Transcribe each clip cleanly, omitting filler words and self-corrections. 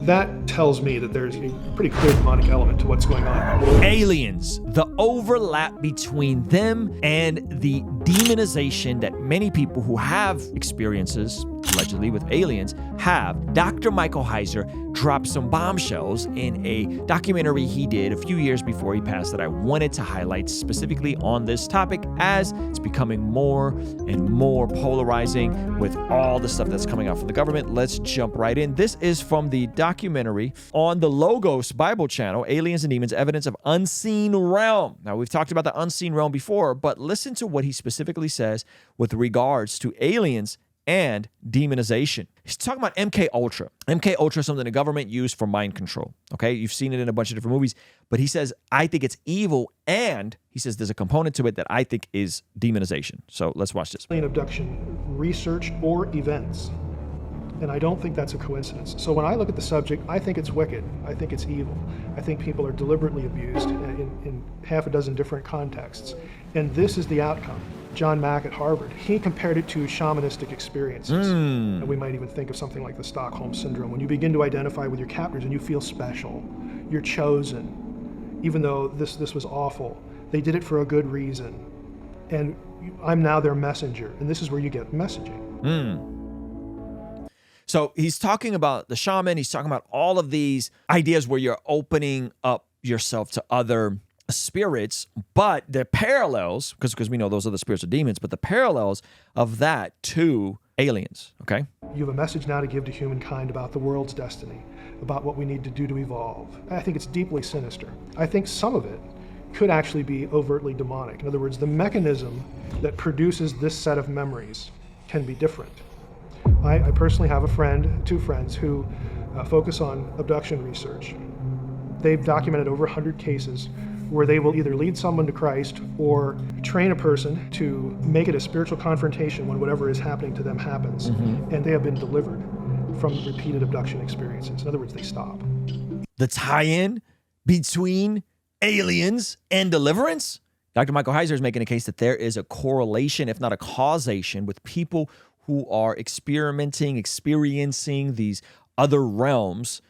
that tells me that there's a pretty clear demonic element to what's going on. Aliens, the overlap between them and the demonization that many people who have experiences, allegedly with aliens, have. Dr. Michael Heiser dropped some bombshells in a documentary he did a few years before he passed that I wanted to highlight specifically on this topic, as it's becoming more and more polarizing with all the stuff that's coming out from the government. Let's jump right in. This is from the documentary on the Logos Bible channel, Aliens and Demons, Evidence of Unseen Realm. Now, we've talked about the unseen realm before, but listen to what he specifically says with regards to aliens and demonization. He's talking about MK Ultra. MK Ultra is something the government used for mind control. Okay, you've seen it in a bunch of different movies, but he says, I think it's evil, and he says there's a component to it that I think is demonization. So let's watch this. Alien abduction research or events. And I don't think that's a coincidence. So when I look at the subject, I think it's wicked. I think it's evil. I think people are deliberately abused in half a dozen different contexts. And this is the outcome. John Mack at Harvard, he compared it to shamanistic experiences. And we might even think of something like the Stockholm Syndrome, when you begin to identify with your captors and you feel special. You're chosen. Even though this was awful, they did it for a good reason. And I'm now their messenger. And this is where you get messaging. So he's talking about the shaman. He's talking about all of these ideas where you're opening up yourself to other spirits, but the parallels, because we know those are the spirits of demons, but the parallels of that to aliens, okay? You have a message now to give to humankind about the world's destiny, about what we need to do to evolve. I think it's deeply sinister. I think some of it could actually be overtly demonic. In other words, the mechanism that produces this set of memories can be different. I personally have two friends who focus on abduction research. They've documented over 100 cases where they will either lead someone to Christ or train a person to make it a spiritual confrontation when whatever is happening to them happens. And they have been delivered from repeated abduction experiences. In other words, they stop. The tie-in between aliens and deliverance? Dr. Michael Heiser is making a case that there is a correlation, if not a causation, with people who are experiencing these other realms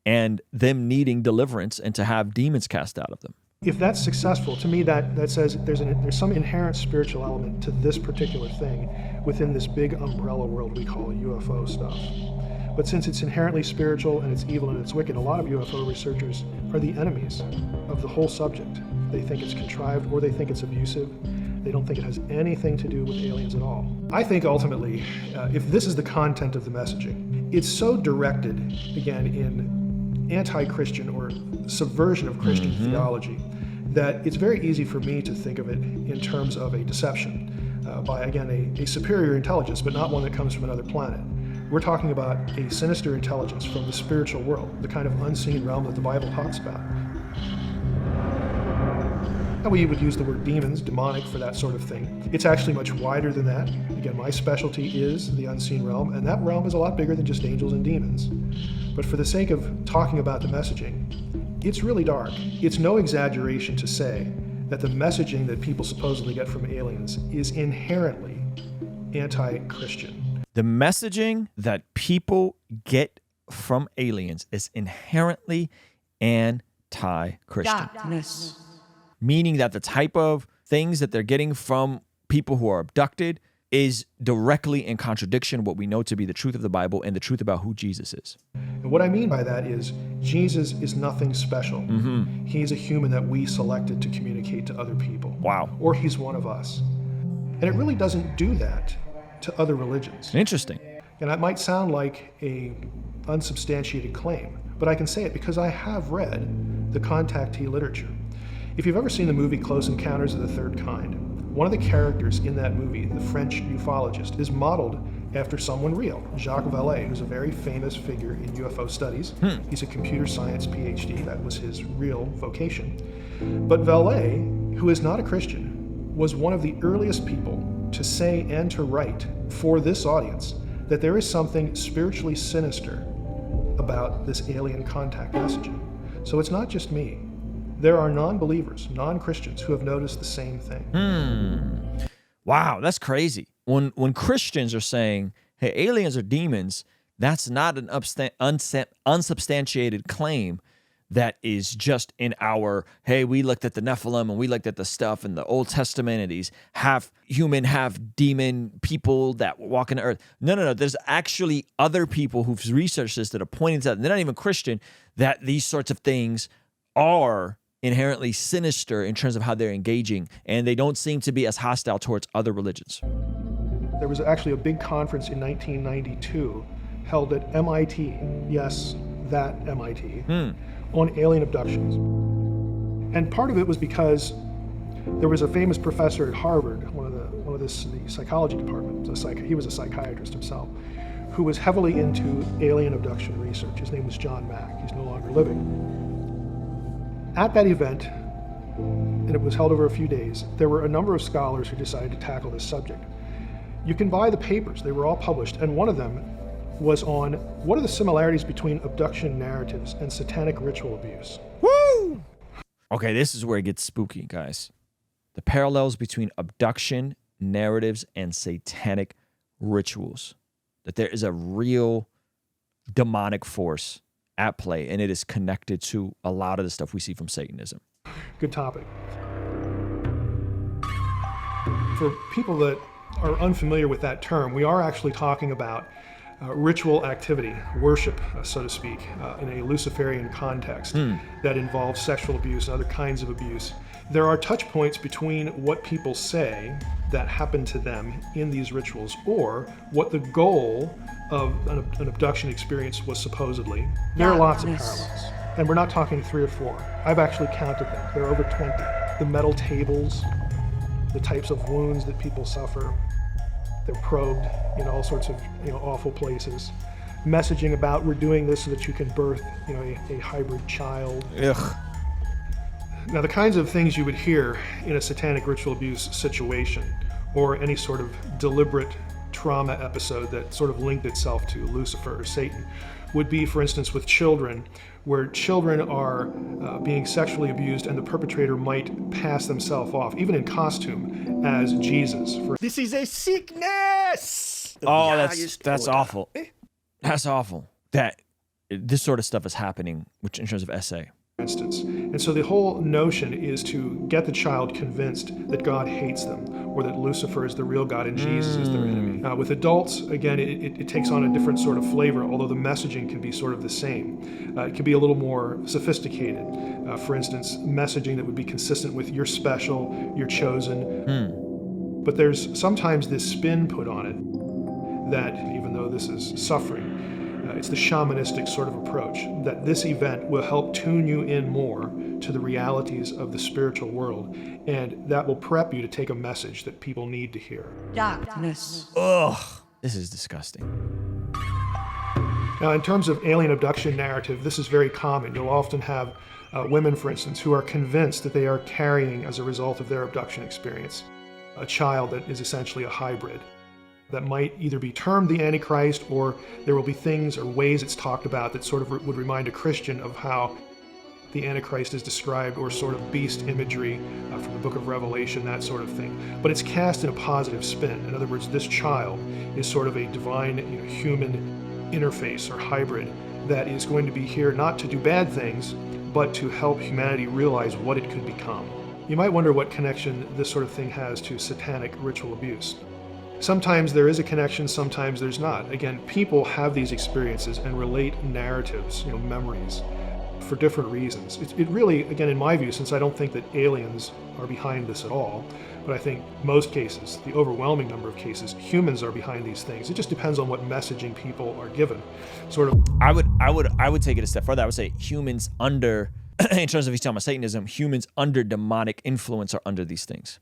and them needing deliverance and to have demons cast out of them. If that's successful, to me that says there's some inherent spiritual element to this particular thing within this big umbrella world we call UFO stuff. But since it's inherently spiritual and it's evil and it's wicked, a lot of UFO researchers are the enemies of the whole subject. They think it's contrived or they think it's abusive. They don't think it has anything to do with aliens at all. I think ultimately, if this is the content of the messaging, it's so directed, again, in anti-Christian or subversion of Christian theology, that it's very easy for me to think of it in terms of a deception by, again, a superior intelligence, but not one that comes from another planet. We're talking about a sinister intelligence from the spiritual world, the kind of unseen realm that the Bible talks about. And we would use the word demons, demonic, for that sort of thing. It's actually much wider than that. Again, my specialty is the unseen realm, and that realm is a lot bigger than just angels and demons. But for the sake of talking about the messaging, it's really dark. It's no exaggeration to say that the messaging that people supposedly get from aliens is inherently anti-Christian. The messaging that people get from aliens is inherently anti-Christian. Darkness. Meaning that the type of things that they're getting from people who are abducted is directly in contradiction with what we know to be the truth of the Bible and the truth about who Jesus is. And what I mean by that is Jesus is nothing special. He's a human that we selected to communicate to other people. Wow. Or he's one of us. And it really doesn't do that to other religions. Interesting. And that might sound like a unsubstantiated claim, but I can say it because I have read the contactee literature. If you've ever seen the movie Close Encounters of the Third Kind, one of the characters in that movie, the French ufologist, is modeled after someone real, Jacques Vallée, who's a very famous figure in UFO studies. He's a computer science PhD, that was his real vocation. But Vallée, who is not a Christian, was one of the earliest people to say and to write for this audience that there is something spiritually sinister about this alien contact messaging. So it's not just me. There are non-believers, non-Christians who have noticed the same thing. Wow, that's crazy. When Christians are saying, hey, aliens are demons, That's not an unsubstantiated claim that is just in our, hey, we looked at the Nephilim and we looked at the stuff in the Old Testament and these half human, half demon people that walk in the earth. No. There's actually other people who've researched this that are pointing to, they're not even Christian, that these sorts of things are inherently sinister in terms of how they're engaging, and they don't seem to be as hostile towards other religions. There was actually a big conference in 1992 held at MIT, yes, that MIT, on alien abductions. And part of it was because there was a famous professor at Harvard, one of the psychology department, he was a psychiatrist himself, who was heavily into alien abduction research. His name was John Mack. He's no longer living. At that event, and it was held over a few days, there were a number of scholars who decided to tackle this subject. You can buy the papers, they were all published, and one of them was on what are the similarities between abduction narratives and satanic ritual abuse. Woo! Okay, this is where it gets spooky, guys. The parallels between abduction narratives and satanic rituals. That there is a real demonic force at play, and it is connected to a lot of the stuff we see from Satanism. Good topic. For people that are unfamiliar with that term, we are actually talking about ritual activity, worship, so to speak, in a Luciferian context that involves sexual abuse and other kinds of abuse. There are touch points between what people say that happened to them in these rituals or what the goal of an abduction experience was supposedly. There are lots of parallels. And we're not talking 3 or 4. I've actually counted them. There are over 20. The metal tables, the types of wounds that people suffer. They're probed in all sorts of awful places. Messaging about we're doing this so that you can birth a hybrid child. Ugh. Now the kinds of things you would hear in a satanic ritual abuse situation or any sort of deliberate trauma episode that sort of linked itself to Lucifer or Satan would be, for instance, with children, where children are being sexually abused and the perpetrator might pass themselves off, even in costume, as Jesus. This is a sickness! Oh, that's awful. That's awful. That this sort of stuff is happening, which in terms of SA. For instance. And so the whole notion is to get the child convinced that God hates them, or that Lucifer is the real God and Jesus is their enemy. With adults, again, it takes on a different sort of flavor, although the messaging can be sort of the same. It can be a little more sophisticated. For instance, messaging that would be consistent with you're special, you're chosen. But there's sometimes this spin put on it that even though this is suffering, it's the shamanistic sort of approach, that this event will help tune you in more to the realities of the spiritual world, and that will prep you to take a message that people need to hear. Darkness. Ugh, this is disgusting. Now, in terms of alien abduction narrative, this is very common. You'll often have women, for instance, who are convinced that they are carrying, as a result of their abduction experience, a child that is essentially a hybrid. That might either be termed the Antichrist, or there will be things or ways it's talked about that sort of would remind a Christian of how the Antichrist is described, or sort of beast imagery from the book of Revelation, that sort of thing. But it's cast in a positive spin. In other words, this child is sort of a divine, human interface or hybrid that is going to be here not to do bad things, but to help humanity realize what it could become. You might wonder what connection this sort of thing has to satanic ritual abuse. Sometimes there is a connection, sometimes there's not. Again, people have these experiences and relate narratives, memories, for different reasons. It really, again, in my view, since I don't think that aliens are behind this at all, but I think most cases, the overwhelming number of cases, humans are behind these things. It just depends on what messaging people are given. Sort of. I would take it a step further. I would say humans under, in terms of he's talking about Satanism, humans under demonic influence are under these things.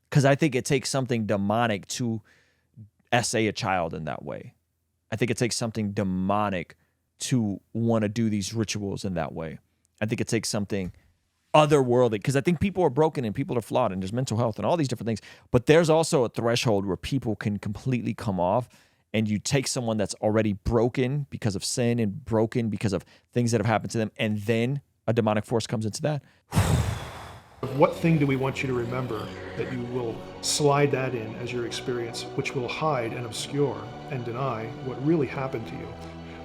Because I think it takes something demonic to essay a child in that way. I think it takes something demonic to want to do these rituals in that way. I think it takes something otherworldly, because I think people are broken and people are flawed and there's mental health and all these different things. But there's also a threshold where people can completely come off, and you take someone that's already broken because of sin and broken because of things that have happened to them, and then a demonic force comes into that. What thing do we want you to remember that you will slide that in as your experience, which will hide and obscure and deny what really happened to you?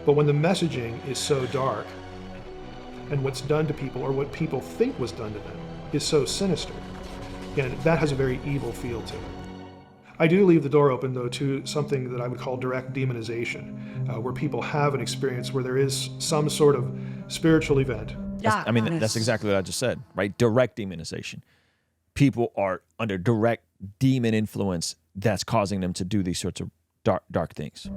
But when the messaging is so dark, and what's done to people, or what people think was done to them, is so sinister, and that has a very evil feel to it. I do leave the door open, though, to something that I would call direct demonization, where people have an experience where there is some sort of spiritual event. That's exactly what I just said, right? Direct demonization. People are under direct demon influence that's causing them to do these sorts of dark things.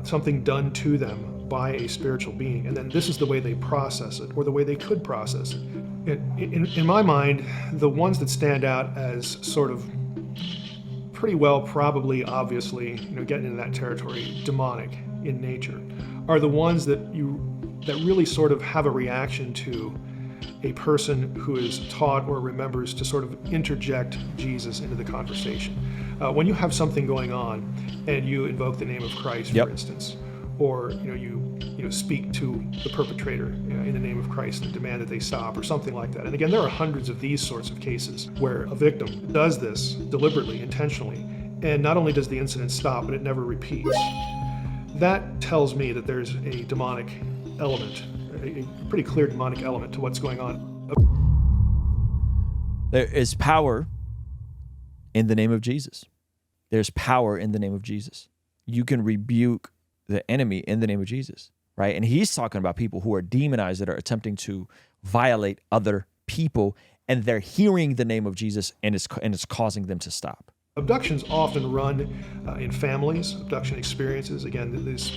Something done to them by a spiritual being, and then this is the way they process it, or the way they could process it. In my mind, the ones that stand out as sort of pretty well, probably, obviously, getting into that territory, demonic in nature, are the ones that really sort of have a reaction to a person who is taught or remembers to sort of interject Jesus into the conversation. When you have something going on and you invoke the name of Christ, for instance, or you speak to the perpetrator in the name of Christ and demand that they stop, or something like that. And again, there are hundreds of these sorts of cases where a victim does this deliberately, intentionally, and not only does the incident stop, but it never repeats. That tells me that there's a demonic element, a pretty clear demonic element to what's going on. There is power in the name of Jesus. There's power in the name of Jesus. You can rebuke the enemy in the name of Jesus, right? And he's talking about people who are demonized, that are attempting to violate other people, and they're hearing the name of Jesus, and it's causing them to stop. Abductions often run in families, abduction experiences. Again, this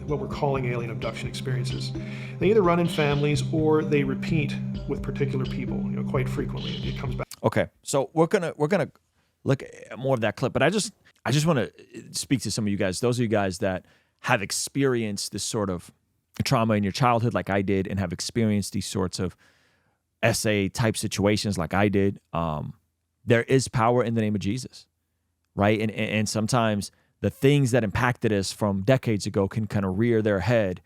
what we're calling alien abduction experiences. They either run in families or they repeat with particular people, quite frequently. It comes back. Okay, so we're gonna look at more of that clip, but I just want to speak to some of you guys, those of you guys that have experienced this sort of trauma in your childhood like I did, and have experienced these sorts of SA type situations like I did. There is power in the name of Jesus, right? And sometimes the things that impacted us from decades ago can kind of rear their head,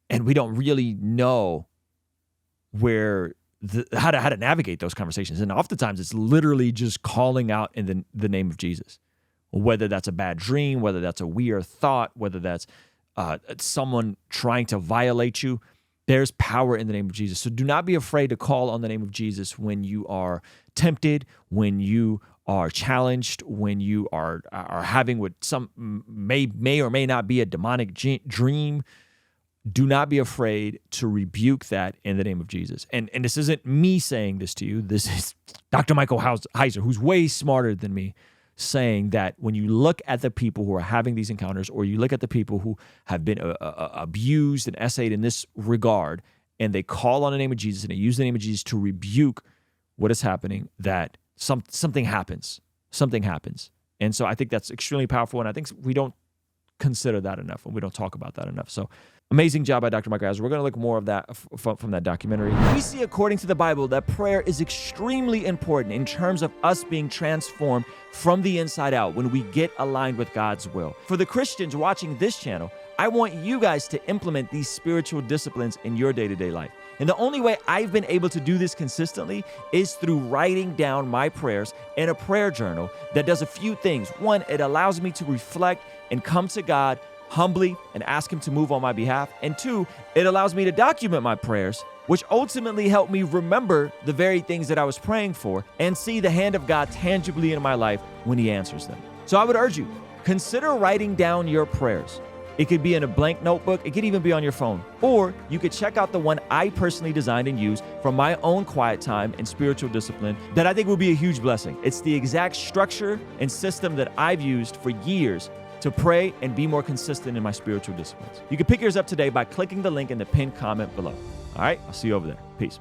and we don't really know how to navigate those conversations. And oftentimes it's literally just calling out in the name of Jesus, whether that's a bad dream, whether that's a weird thought, whether that's someone trying to violate you. There's power in the name of Jesus. So do not be afraid to call on the name of Jesus when you are tempted, when you are challenged, when you are having what some may or may not be a demonic dream. Do not be afraid to rebuke that in the name of Jesus. And this isn't me saying this to you. This is Dr. Michael Heiser, who's way smarter than me, saying that when you look at the people who are having these encounters, or you look at the people who have been abused and essayed in this regard, and they call on the name of Jesus and they use the name of Jesus to rebuke what is happening, that something happens. Something happens. And so I think that's extremely powerful, and I think we don't consider that enough, and we don't talk about that enough. So amazing job by Dr. Michael Heiser. We're going to look more of that from that documentary. We see, according to the Bible, that prayer is extremely important in terms of us being transformed from the inside out when we get aligned with God's will. For the Christians watching this channel, I want you guys to implement these spiritual disciplines in your day-to-day life. And the only way I've been able to do this consistently is through writing down my prayers in a prayer journal that does a few things. One, it allows me to reflect and come to God humbly and ask Him to move on my behalf. And two, it allows me to document my prayers, which ultimately help me remember the very things that I was praying for and see the hand of God tangibly in my life when He answers them. So I would urge you, consider writing down your prayers. It could be in a blank notebook. It could even be on your phone. Or you could check out the one I personally designed and used from my own quiet time and spiritual discipline that I think will be a huge blessing. It's the exact structure and system that I've used for years to pray and be more consistent in my spiritual disciplines. You can pick yours up today by clicking the link in the pinned comment below. All right, I'll see you over there. Peace.